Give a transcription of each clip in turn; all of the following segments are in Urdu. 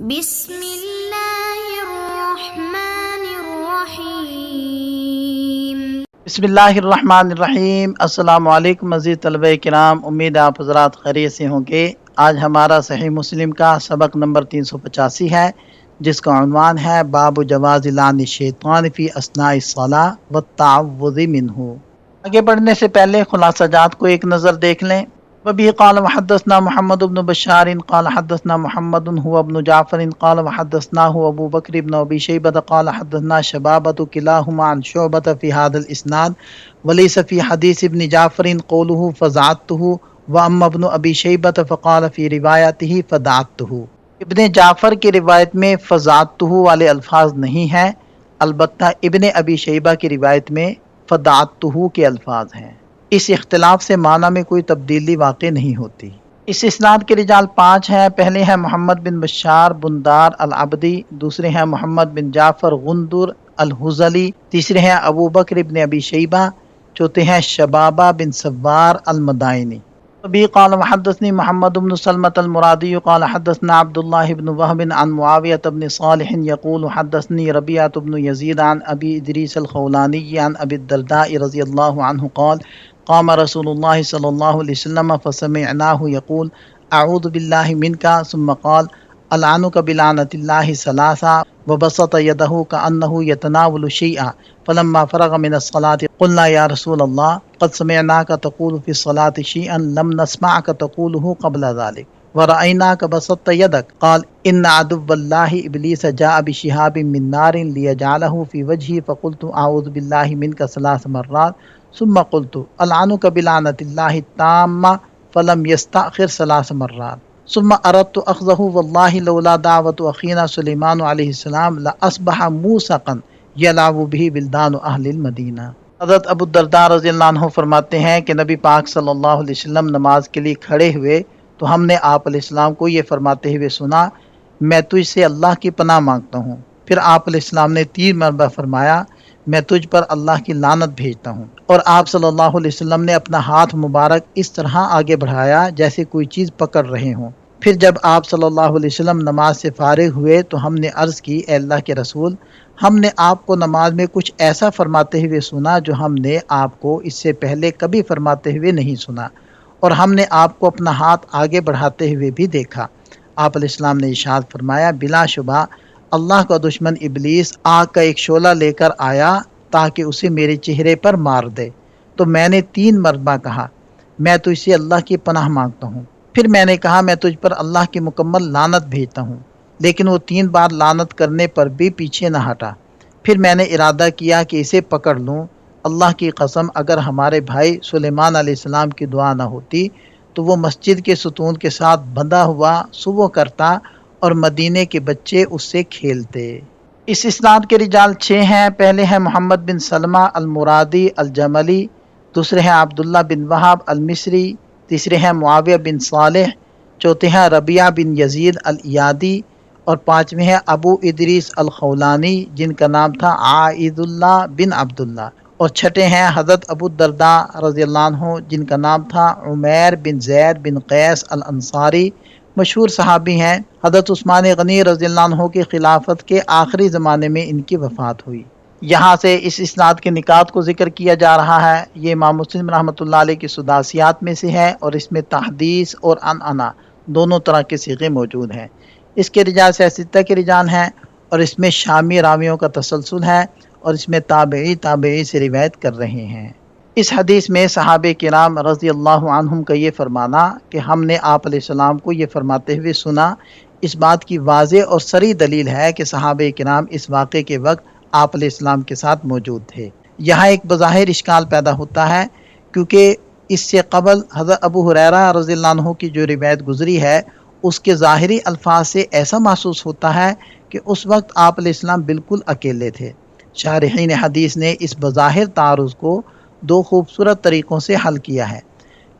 بسم اللہ الرحمن الرحیم۔ بسم اللہ الرحمن الرحیم۔ السلام علیکم عزیز طلبہ کرام، امید آپ حضرات خیریت سے ہوں گے۔ آج ہمارا صحیح مسلم کا سبق نمبر 385 ہے، جس کا عنوان ہے باب جواز لعن الشیطان فی اثناء الصلاۃ والتعوذ منہ۔ آگے بڑھنے سے پہلے خلاصہ جات کو ایک نظر دیکھ لیں۔ وبه قال وحدثنا محمد بن بشار قال حدثنا محمد هو ابن جعفر قال وحدثناه ابو بكر بن ابي شيبة قال حدثنا شبابة كلاهما عن شعبة في هذا الاسناد وليس في حديث ابن جعفر قوله فزعته واما ابن ابي شيبة فقال في روايته فدعته۔ ابن جعفر کی روایت میں فزعته والے الفاظ نہیں ہیں، البتہ ابن ابی شیبہ کی روایت میں فدعته کے الفاظ ہیں۔ اس اختلاف سے معنی میں کوئی تبدیلی واقع نہیں ہوتی۔ اس اسناد کے رجال 5 ہیں۔ پہلے ہیں محمد بن بشار بندار العبدی، دوسرے ہیں محمد بن جعفر غندر الحزلی، تیسرے ہیں ابو بکر بن ابی شیبہ، چوتھے ہیں شبابہ بن سوار المدائنی۔ ابھی قال وحدثني محمد بن سلمة المرادي قال حدثنا عبد الله بن وهب عن معاوية بن صالح يقول حدثني ربيعة بن يزيد عن أبي إدريس الخولاني عن أبي الدرداء رضي الله عنه قال قام رسول الله صلى الله عليه وسلم فسمعناه يقول أعوذ بالله منك ثم قال ألعنك بلعنة الله ثلاثا وبسط يده كأنه يتناول شيئا فلما فرغ من الصلاة قلنا يا رسول الله قد سمعناك تقول في الصلاة شيئا لم نسمعك تقوله قبل ذلك ورأيناك بسطت يدك قال إن عدو الله إبليس جاء بشهاب من نار ليجعله في وجهي فقلت أعوذ بالله منك 3 مرات ثم قلت ألعنك بلعنة الله التامة فلم يستأخر 3 مرات ثم أردت أخذه والله لولا دعوة أخينا سليمان عليه السلام لأصبح موسقا يلعب به بلدان أهل المدينة۔ حضرت ابو الدرداء رضی اللہ عنہ فرماتے ہیں کہ نبی پاک صلی اللہ علیہ وسلم نماز کے لیے کھڑے ہوئے تو ہم نے آپ علیہ السلام کو یہ فرماتے ہوئے سنا، میں تجھ سے اللہ کی پناہ مانگتا ہوں۔ پھر آپ علیہ السلام نے 3 مرتبہ فرمایا، میں تجھ پر اللہ کی لعنت بھیجتا ہوں۔ اور آپ صلی اللہ علیہ وسلم نے اپنا ہاتھ مبارک اس طرح آگے بڑھایا جیسے کوئی چیز پکڑ رہے ہوں۔ پھر جب آپ صلی اللہ علیہ وسلم نماز سے فارغ ہوئے تو ہم نے عرض کی، اے اللہ کے رسول، ہم نے آپ کو نماز میں کچھ ایسا فرماتے ہوئے سنا جو ہم نے آپ کو اس سے پہلے کبھی فرماتے ہوئے نہیں سنا، اور ہم نے آپ کو اپنا ہاتھ آگے بڑھاتے ہوئے بھی دیکھا۔ آپ علیہ السلام نے ارشاد فرمایا، بلا شبہ اللہ کا دشمن ابلیس آگ کا ایک شعلہ لے کر آیا تاکہ اسے میرے چہرے پر مار دے، تو میں نے 3 مرتبہ کہا، میں تجھ سے اللہ کی پناہ مانگتا ہوں۔ پھر میں نے کہا، میں تجھ پر اللہ کی مکمل لعنت بھیجتا ہوں، لیکن وہ 3 بار لعنت کرنے پر بھی پیچھے نہ ہٹا۔ پھر میں نے ارادہ کیا کہ اسے پکڑ لوں۔ اللہ کی قسم، اگر ہمارے بھائی سلیمان علیہ السلام کی دعا نہ ہوتی تو وہ مسجد کے ستون کے ساتھ بندھا ہوا سو کرتا اور مدینے کے بچے اس سے کھیلتے۔ اس اسناد کے رجال 6 ہیں۔ پہلے ہیں محمد بن سلمہ المرادی الجملی، دوسرے ہیں عبداللہ بن وہب المصری، تیسرے ہیں معاویہ بن صالح، چوتھے ہیں ربیعہ بن یزید الایادی، اور 5ویں ہیں ابو ادریس الخولانی جن کا نام تھا عائد اللہ بن عبداللہ، اور 6 ہیں حضرت ابو الدرداء رضی اللہ عنہ جن کا نام تھا عمیر بن زید بن قیس الانصاری، مشہور صحابی ہیں۔ حضرت عثمان غنی رضی اللہ عنہ کی خلافت کے آخری زمانے میں ان کی وفات ہوئی۔ یہاں سے اس اسناد کے نکات کو ذکر کیا جا رہا ہے۔ یہ امام مسلم رحمۃ اللہ علیہ کی سداسیات میں سے ہے، اور اس میں تحدیث اور عنعنہ دونوں طرح کے صیغے موجود ہیں۔ اس کے رجال 6 کے رجال ہیں، اور اس میں شامی راویوں کا تسلسل ہے، اور اس میں تابعی سے روایت کر رہے ہیں۔ اس حدیث میں صحابہ کرام رضی اللہ عنہم کا یہ فرمانا کہ ہم نے آپ علیہ السلام کو یہ فرماتے ہوئے سنا، اس بات کی واضح اور صریح دلیل ہے کہ صحابہ کرام اس واقعے کے وقت آپ علیہ السلام کے ساتھ موجود تھے۔ یہاں ایک بظاہر اشکال پیدا ہوتا ہے، کیونکہ اس سے قبل حضرت ابو ہریرہ رضی اللہ عنہ کی جو روایت گزری ہے اس کے ظاہری الفاظ سے ایسا محسوس ہوتا ہے کہ اس وقت آپ علیہ السلام بالکل اکیلے تھے۔ شارحین حدیث نے اس بظاہر تعارض کو 2 خوبصورت طریقوں سے حل کیا ہے۔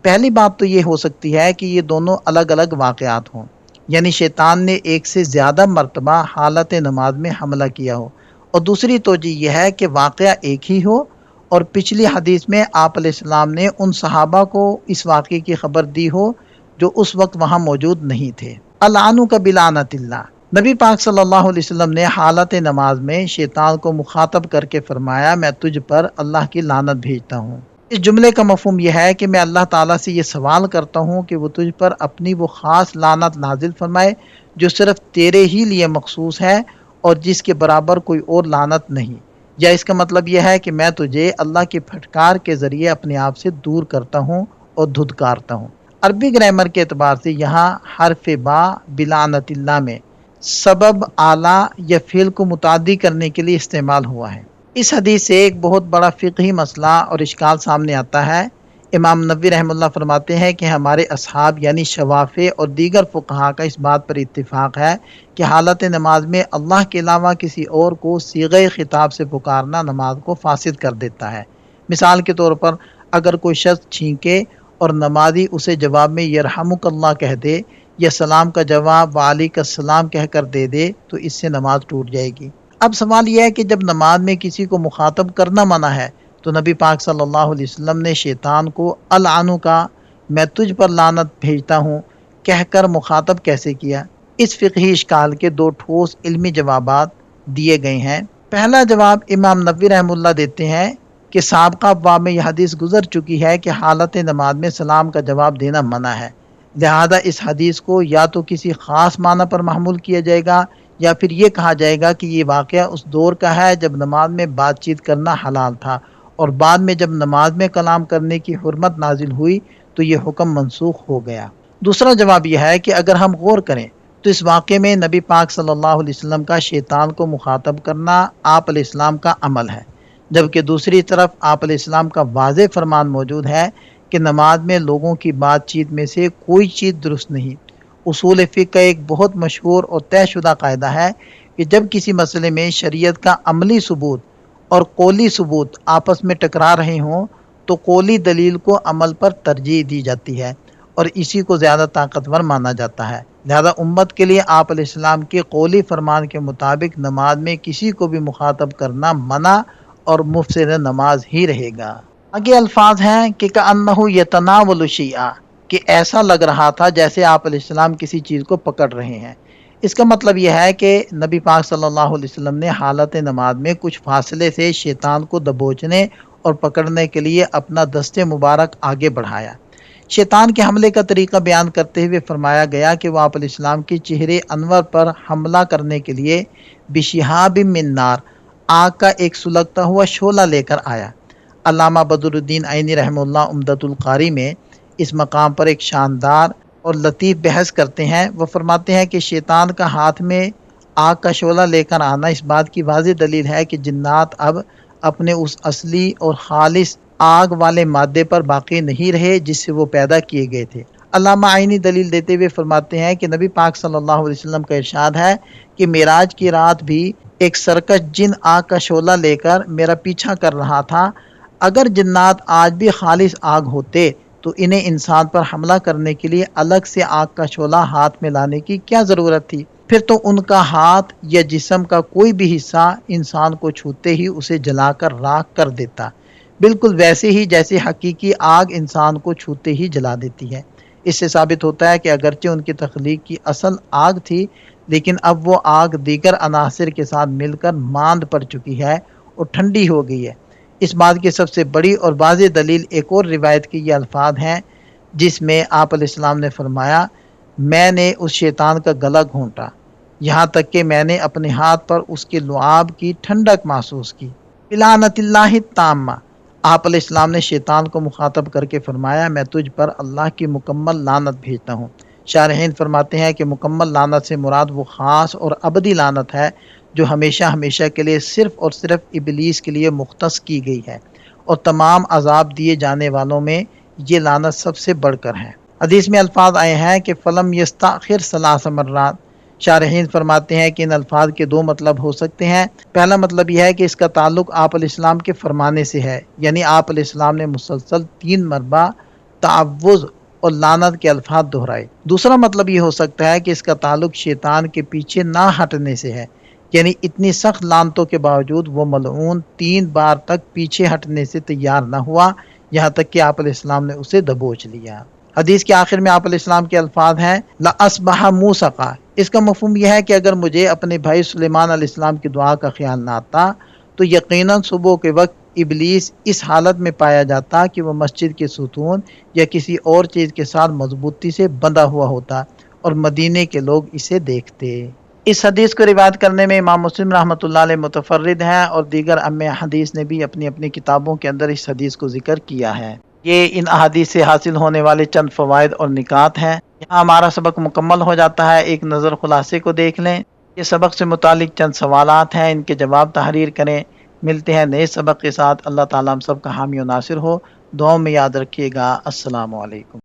پہلی بات تو یہ ہو سکتی ہے کہ یہ دونوں الگ الگ واقعات ہوں، یعنی شیطان نے ایک سے زیادہ مرتبہ حالت نماز میں حملہ کیا ہو، اور دوسری توجہ یہ ہے کہ واقعہ ایک ہی ہو، اور پچھلی حدیث میں آپ علیہ السلام نے ان صحابہ کو اس واقعے کی خبر دی ہو جو اس وقت وہاں موجود نہیں تھے۔ العنک بلعنت اللہ، نبی پاک صلی اللہ علیہ وسلم نے حالت نماز میں شیطان کو مخاطب کر کے فرمایا میں تجھ پر اللہ کی لعنت بھیجتا ہوں۔ اس جملے کا مفہوم یہ ہے کہ میں اللہ تعالیٰ سے یہ سوال کرتا ہوں کہ وہ تجھ پر اپنی وہ خاص لعنت نازل فرمائے جو صرف تیرے ہی لیے مخصوص ہے اور جس کے برابر کوئی اور لعنت نہیں، یا اس کا مطلب یہ ہے کہ میں تجھے اللہ کی پھٹکار کے ذریعے اپنے آپ سے دور کرتا ہوں اور دھدکارتا ہوں۔ عربی گرامر کے اعتبار سے یہاں حرف با بلعنت اللہ میں سبب اعلیٰ یا فعل کو متعدی کرنے کے لیے استعمال ہوا ہے۔ اس حدیث سے ایک بہت بڑا فقہی مسئلہ اور اشکال سامنے آتا ہے۔ امام نووی رحمہ اللہ فرماتے ہیں کہ ہمارے اصحاب یعنی شوافع اور دیگر فقہا کا اس بات پر اتفاق ہے کہ حالت نماز میں اللہ کے علاوہ کسی اور کو صیغہ خطاب سے پکارنا نماز کو فاسد کر دیتا ہے۔ مثال کے طور پر اگر کوئی شخص چھینکے اور نمازی اسے جواب میں یرحمک اللہ کہہ دے یا سلام کا جواب وعلیک السلام کہہ کر دے دے تو اس سے نماز ٹوٹ جائے گی۔ اب سوال یہ ہے کہ جب نماز میں کسی کو مخاطب کرنا منع ہے تو نبی پاک صلی اللہ علیہ وسلم نے شیطان کو العنو کا میں تجھ پر لعنت بھیجتا ہوں کہہ کر مخاطب کیسے کیا؟ اس فقہی اشکال کے دو ٹھوس علمی جوابات دیے گئے ہیں۔ پہلا جواب امام نووی رحمہ اللہ دیتے ہیں کہ سابقہ ابواب میں یہ حدیث گزر چکی ہے کہ حالت نماز میں سلام کا جواب دینا منع ہے، لہذا اس حدیث کو یا تو کسی خاص معنی پر محمول کیا جائے گا یا پھر یہ کہا جائے گا کہ یہ واقعہ اس دور کا ہے جب نماز میں بات چیت کرنا حلال تھا اور بعد میں جب نماز میں کلام کرنے کی حرمت نازل ہوئی تو یہ حکم منسوخ ہو گیا۔ دوسرا جواب یہ ہے کہ اگر ہم غور کریں تو اس واقعے میں نبی پاک صلی اللہ علیہ وسلم کا شیطان کو مخاطب کرنا آپ علیہ السلام کا عمل ہے، جبکہ دوسری طرف آپ علیہ السلام کا واضح فرمان موجود ہے کہ نماز میں لوگوں کی بات چیت میں سے کوئی چیز درست نہیں۔ اصول فقہ کا ایک بہت مشہور اور طے شدہ قاعدہ ہے کہ جب کسی مسئلے میں شریعت کا عملی ثبوت اور قولی ثبوت آپس میں ٹکرا رہے ہوں تو قولی دلیل کو عمل پر ترجیح دی جاتی ہے اور اسی کو زیادہ طاقتور مانا جاتا ہے، لہذا امت کے لیے آپ علیہ السلام کے قولی فرمان کے مطابق نماز میں کسی کو بھی مخاطب کرنا منع اور مفسد نماز ہی رہے گا۔ آگے الفاظ ہیں کہ کأنہ یتناول شیئا، کہ ایسا لگ رہا تھا جیسے آپ علیہ السلام کسی چیز کو پکڑ رہے ہیں۔ اس کا مطلب یہ ہے کہ نبی پاک صلی اللہ علیہ وسلم نے حالت نماز میں کچھ فاصلے سے شیطان کو دبوچنے اور پکڑنے کے لیے اپنا دست مبارک آگے بڑھایا۔ شیطان کے حملے کا طریقہ بیان کرتے ہوئے فرمایا گیا کہ وہ آپ علیہ السلام کے چہرے انور پر حملہ کرنے کے لیے بشہاب من نار، آگ کا ایک سلگتا ہوا شعلہ لے کر آیا۔ علامہ بدر الدین عینی رحمہ اللہ عمدۃ القاری میں اس مقام پر ایک شاندار اور لطیف بحث کرتے ہیں۔ وہ فرماتے ہیں کہ شیطان کا ہاتھ میں آگ کا شعلہ لے کر آنا اس بات کی واضح دلیل ہے کہ جنات اب اپنے اس اصلی اور خالص آگ والے مادے پر باقی نہیں رہے جس سے وہ پیدا کیے گئے تھے۔ علامہ عینی دلیل دیتے ہوئے فرماتے ہیں کہ نبی پاک صلی اللہ علیہ وسلم کا ارشاد ہے کہ معراج کی رات بھی ایک سرکش جن آگ کا شعلہ لے کر میرا پیچھا کر رہا تھا۔ اگر جنات آج بھی خالص آگ ہوتے تو انہیں انسان پر حملہ کرنے کے لیے الگ سے آگ کا شعلہ ہاتھ میں لانے کی کیا ضرورت تھی؟ پھر تو ان کا ہاتھ یا جسم کا کوئی بھی حصہ انسان کو چھوتے ہی اسے جلا کر راکھ کر دیتا، بالکل ویسے ہی جیسے حقیقی آگ انسان کو چھوتے ہی جلا دیتی ہے۔ اس سے ثابت ہوتا ہے کہ اگرچہ ان کی تخلیق کی اصل آگ تھی لیکن اب وہ آگ دیگر عناصر کے ساتھ مل کر ماند پڑ چکی ہے اور ٹھنڈی ہو گئی ہے۔ اس بات کی سب سے بڑی اور واضح دلیل ایک اور روایت کے یہ الفاظ ہیں جس میں آپ علیہ السلام نے فرمایا میں نے اس شیطان کا گلا گھونٹا یہاں تک کہ میں نے اپنے ہاتھ پر اس کے لعاب کی ٹھنڈک محسوس کی۔ بلعنت اللہ التامہ، آپ علیہ السلام نے شیطان کو مخاطب کر کے فرمایا میں تجھ پر اللہ کی مکمل لعنت بھیجتا ہوں۔ شارحین فرماتے ہیں کہ مکمل لعنت سے مراد وہ خاص اور ابدی لعنت ہے جو ہمیشہ ہمیشہ کے لیے صرف اور صرف ابلیس کے لیے مختص کی گئی ہے، اور تمام عذاب دیے جانے والوں میں یہ لعنت سب سے بڑھ کر ہے۔ حدیث میں الفاظ آئے ہیں کہ فلم یستاخر ثلاث مرات۔ شارحین فرماتے ہیں کہ ان الفاظ کے دو مطلب ہو سکتے ہیں۔ پہلا مطلب یہ ہے کہ اس کا تعلق آپ علیہ السلام کے فرمانے سے ہے، یعنی آپ علیہ السلام نے مسلسل 3 مرتبہ تعوذ اور لعنت کے الفاظ دہرائے۔ دوسرا مطلب یہ ہو سکتا ہے کہ اس کا تعلق شیطان کے پیچھے نہ ہٹنے سے ہے، یعنی اتنی سخت لعنتوں کے باوجود وہ ملعون 3 بار تک پیچھے ہٹنے سے تیار نہ ہوا یہاں تک کہ آپ علیہ السلام نے اسے دبوچ لیا۔ حدیث کے آخر میں آپ علیہ السلام کے الفاظ ہیں لَأَصْبَحَ مُوسَقًا، اس کا مفہوم یہ ہے کہ اگر مجھے اپنے بھائی سلیمان علیہ السلام کی دعا کا خیال نہ آتا تو یقیناً صبح کے وقت ابلیس اس حالت میں پایا جاتا کہ وہ مسجد کے ستون یا کسی اور چیز کے ساتھ مضبوطی سے بندھا ہوا ہوتا اور مدینے کے لوگ اسے دیکھتے۔ اس حدیث کو روایت کرنے میں امام مسلم رحمۃ اللہ علیہ متفرد ہیں، اور دیگر ائمہ حدیث نے بھی اپنی اپنی کتابوں کے اندر اس حدیث کو ذکر کیا ہے۔ یہ ان احادیث سے حاصل ہونے والے چند فوائد اور نکات ہیں۔ یہاں ہمارا سبق مکمل ہو جاتا ہے۔ ایک نظر خلاصے کو دیکھ لیں۔ یہ سبق سے متعلق چند سوالات ہیں، ان کے جواب تحریر کریں۔ ملتے ہیں نئے سبق کے ساتھ۔ اللہ تعالیٰ ہم سب کا حامی و ناصر ہو۔ دعاؤں میں یاد رکھیے گا۔ السلام علیکم۔